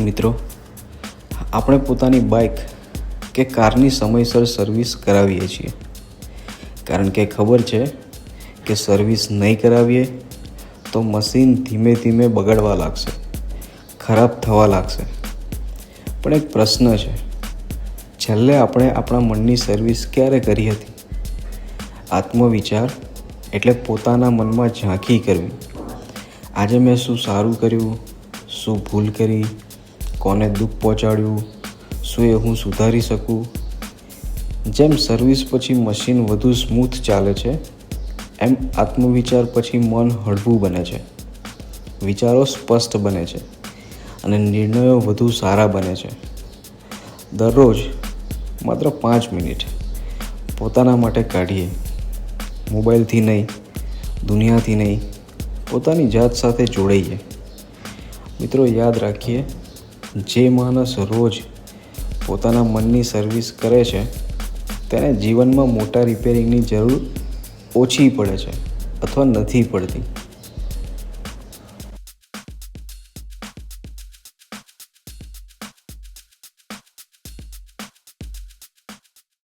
મિત્રો, આપણે પોતાની બાઇક કે કારની સમયસર સર્વિસ કરાવીએ છીએ, કારણ કે ખબર છે કે સર્વિસ નહીં કરાવીએ તો મશીન ધીમે ધીમે બગડવા લાગશે, ખરાબ થવા લાગશે. પણ એક પ્રશ્ન છે, છેલ્લે આપણે આપણા મનની સર્વિસ ક્યારે કરી હતી? આત્મવિચાર એટલે પોતાના મનમાં ઝાંખી કરવી. આજે મેં શું સારું કર્યું, શું ભૂલ કરી, કોને દુઃખ પહોંચાડ્યું, શું એ હું સુધારી શકું. જેમ સર્વિસ પછી મશીન વધુ સ્મૂથ ચાલે છે, એમ આત્મવિચાર પછી મન હળવું બને છે, વિચારો સ્પષ્ટ બને છે અને નિર્ણયો વધુ સારા બને છે. દરરોજ માત્ર 5 મિનિટ પોતાના માટે કાઢીએ. મોબાઈલથી નહીં, દુનિયાથી નહીં, પોતાની જાત સાથે જોડાઈએ. મિત્રો, યાદ રાખીએ, જે માણસ રોજ પોતાના મનની સર્વિસ કરે છે તેને જીવનમાં મોટા રિપેરિંગની જરૂર ઓછી પડે છે અથવા નથી પડતી.